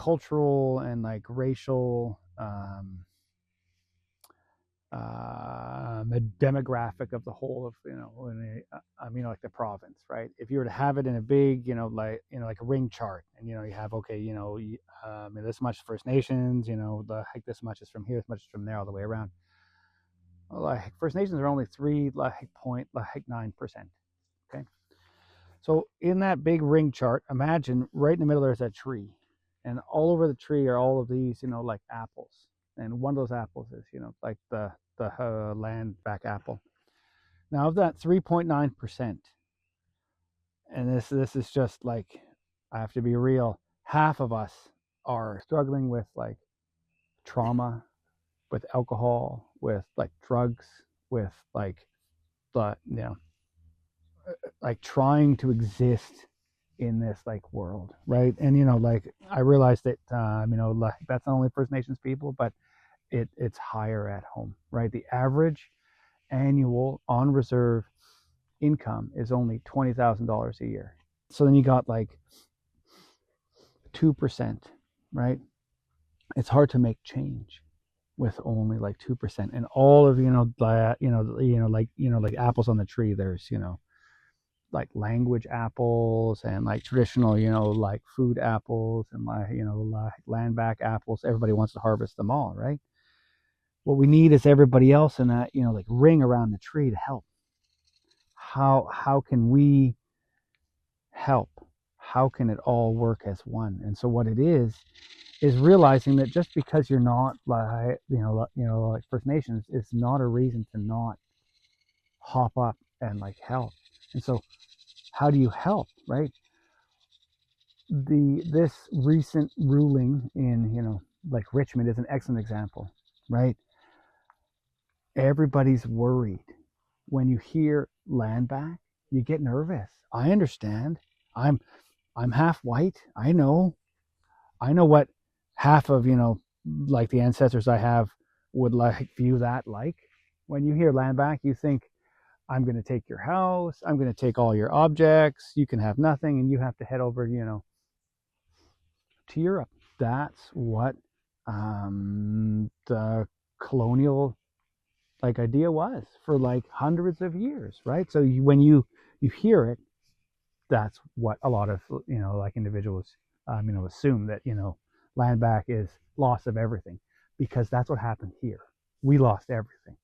cultural and like racial demographic of the whole of, I mean, like the province, right? If you were to have it in a big, like a ring chart, and you have, okay, this much First Nations, like this much is from here, this much is from there, all the way around. Like First Nations are only 3.9%. Okay, so in that big ring chart, imagine right in the middle there's that tree, and all over the tree are all of these, like apples, and one of those apples is, like the land back apple. Now of that 3.9%, and this is just like, I have to be real, half of us are struggling with like trauma, with alcohol, with like drugs, with like like trying to exist in this like world, right? And like I realized that like that's not only First Nations people, but it's higher at home, right? The average annual on reserve income is only $20,000 a year. So then you got like 2%, right? It's hard to make change with only like 2%, and all of like apples on the tree. There's like language apples, and like traditional like food apples, and like like land back apples. Everybody wants to harvest them all, right? What we need is everybody else in that like ring around the tree to help. How can we help? How can it all work as one? And so what it is realizing that just because you're not like like First Nations is not a reason to not hop up and like help. And so how do you help, right? This recent ruling in like Richmond is an excellent example, right? Everybody's worried. When you hear land back, you get nervous. I understand. I'm half white. I know what half of like the ancestors I have would like view that like. When you hear land back, you think, I'm going to take your house, I'm going to take all your objects, you can have nothing, and you have to head over to Europe. That's what the colonial like idea was for like hundreds of years, right? So when you hear it, that's what a lot of like individuals assume, that land back is loss of everything, because that's what happened here. We lost everything,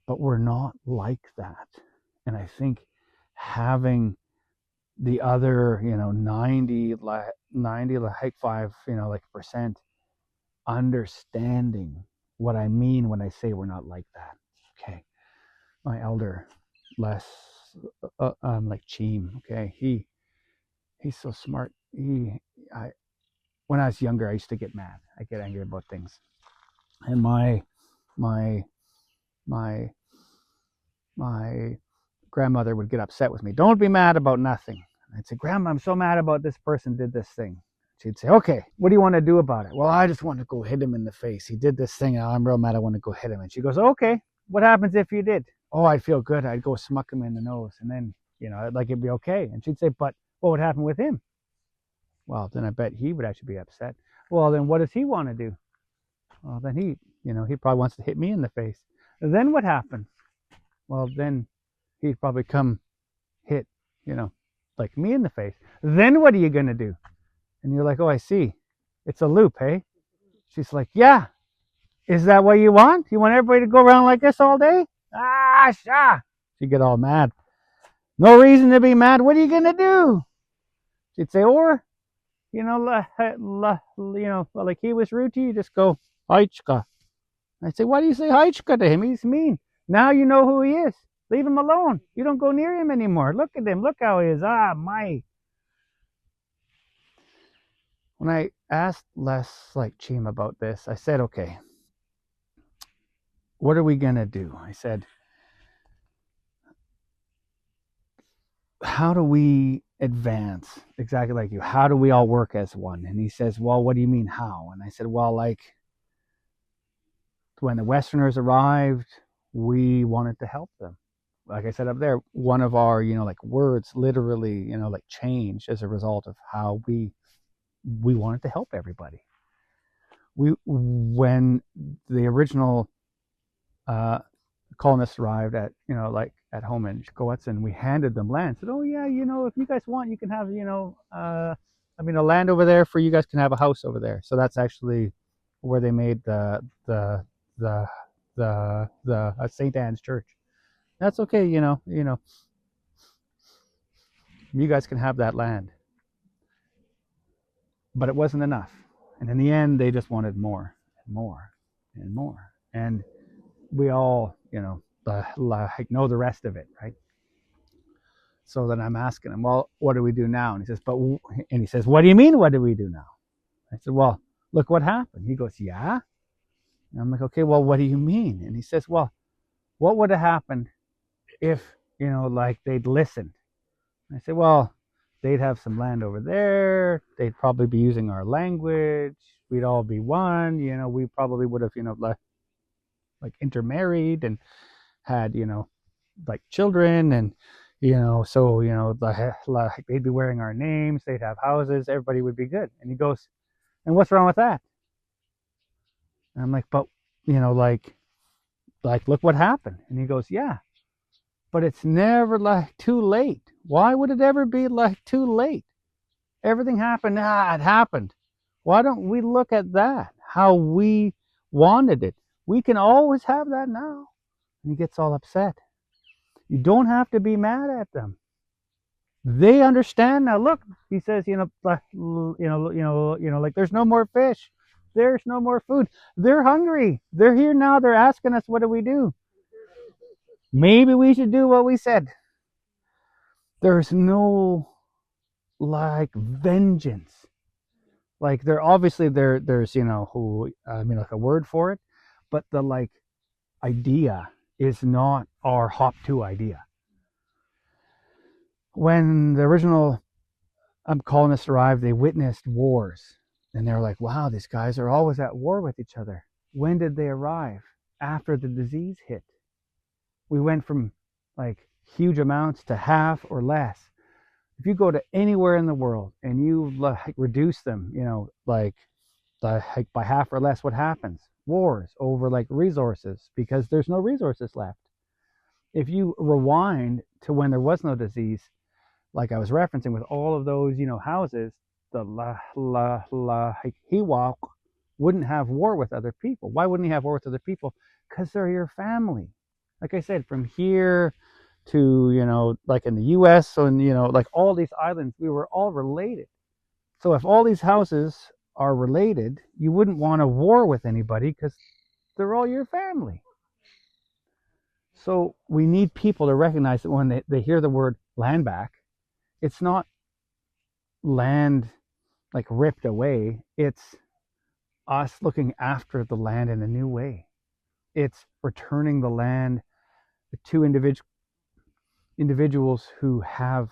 but we're not like that. And I think having the other 90 like 5 like percent understanding what I mean when I say we're not like that. Okay, my elder Les like Cheem, okay, he's so smart. When I was younger, I used to get mad. I get angry about things, and my grandmother would get upset with me. Don't be mad about nothing. I'd say, Grandma, I'm so mad about this person did this thing. She'd say, okay, what do you want to do about it? Well, I just want to go hit him in the face. He did this thing, and I'm real mad. I want to go hit him. And she goes, okay, what happens if you did? Oh, I'd feel good. I'd go smuck him in the nose, and then like it'd be okay. And she'd say, but what would happen with him? Well, then I bet he would actually be upset. Well, then what does he want to do? Well, then he probably wants to hit me in the face. And then what happens? Well, then he'd probably come hit, like me in the face. Then what are you going to do? And you're like, oh, I see. It's a loop, hey? She's like, yeah. Is that what you want? You want everybody to go around like this all day? Ah, sha. She'd get all mad. No reason to be mad. What are you going to do? She'd say, or, like he was rude to you, just go, Haichka. I'd say, why do you say Haichka to him? He's mean. Now you know who he is. Leave him alone. You don't go near him anymore. Look at him. Look how he is. Ah, my. When I asked Les like Cheem about this, I said, okay, what are we going to do? I said, how do we advance? Exactly like you. How do we all work as one? And he says, well, what do you mean how? And I said, well, like when the Westerners arrived, we wanted to help them. Like I said up there, one of our, like words literally, like changed as a result of how we we wanted to help everybody. When the original colonists arrived at, like at home in Qwustenuxun, we handed them land. Said, oh yeah, if you guys want, you can have, a land over there for you guys can have a house over there. So that's actually where they made the St. Anne's Church. That's okay, you guys can have that land. But it wasn't enough. And in the end, they just wanted more and more and more. And we all, know the rest of it, right? So then I'm asking him, well, what do we do now? And he says, what do you mean, what do we do now? I said, well, look what happened. He goes, yeah. And I'm like, okay, well, what do you mean? And he says, well, what would have happened if, they'd listened? And I said, well, they'd have some land over there. They'd probably be using our language. We'd all be one. We probably would have, intermarried and had, like children, and so they'd be wearing our names. They'd have houses. Everybody would be good. And he goes, and what's wrong with that? And I'm like, but look what happened. And he goes, yeah, but it's never too late. Why would it ever be too late? Everything happened. It happened. Why don't we look at that, how we wanted it? We can always have that now. And he gets all upset. You don't have to be mad at them. They understand now. Look, he says, there's no more fish. There's no more food. They're hungry. They're here now. They're asking us, what do we do? Maybe we should do what we said. There's no vengeance. There's a word for it, but the idea is not our hop to idea. When the original colonists arrived, they witnessed wars, and they're like, wow, these guys are always at war with each other. When did they arrive? After the disease hit. We went from huge amounts to half or less. If you go to anywhere in the world and you reduce them, by half or less, what happens? Wars over resources, because there's no resources left. If you rewind to when there was no disease, like I was referencing with all of those, houses, the Hiwa wouldn't have war with other people. Why wouldn't he have war with other people? Because they're your family. Like I said, from here to, in the US, so in, all these islands, we were all related. So if all these houses are related, you wouldn't want a war with anybody because they're all your family. So we need people to recognize that when they hear the word land back, it's not land ripped away. It's us looking after the land in a new way. It's returning the land to individuals who have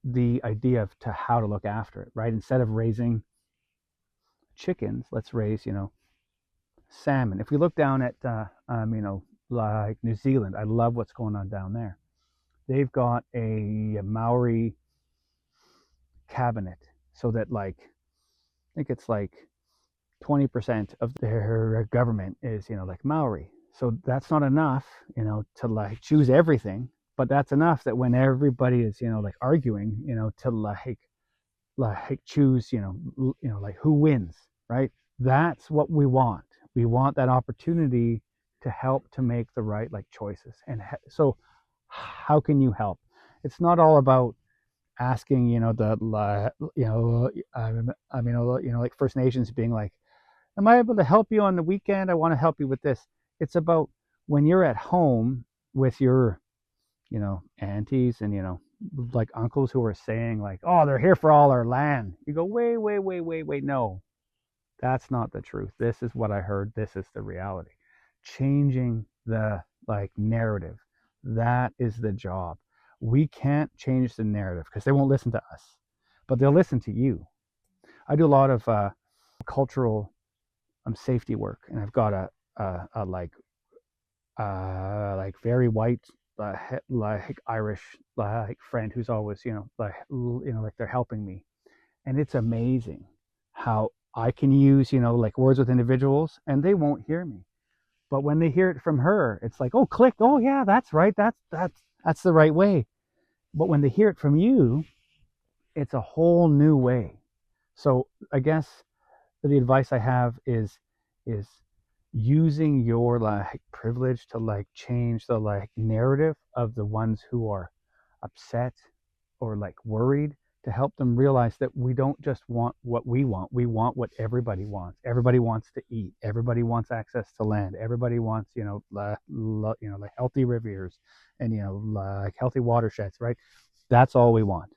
the idea of how to look after it, right? Instead of raising chickens, let's raise, salmon. If we look down at, New Zealand, I love what's going on down there. They've got a Maori cabinet, so that I think it's 20% of their government is, Maori. So that's not enough, to choose everything, but that's enough that when everybody is, arguing, to choose, who wins, right? That's what we want. We want that opportunity to help to make the right choices. And so how can you help? It's not all about asking, First Nations being am I able to help you on the weekend? I want to help you with this. It's about when you're at home with your, aunties and, uncles who are saying oh, they're here for all our land. You go, wait, no, that's not the truth. This is what I heard. This is the reality. Changing the narrative. That is the job. We can't change the narrative because they won't listen to us, but they'll listen to you. I do a lot of cultural safety work, and I've got a very white Irish friend who's always they're helping me, and it's amazing how I can use, like words with individuals and they won't hear me. But when they hear it from her, it's like, oh, click. Oh, yeah, that's right. That's the right way. But when they hear it from you, it's a whole new way. So I guess the advice I have is using your like privilege to like change the like narrative of the ones who are upset or like worried, to help them realize that we don't just want what we want what everybody wants. Everybody wants to eat, everybody wants access to land, everybody wants like healthy rivers and like healthy watersheds, right? That's all we want.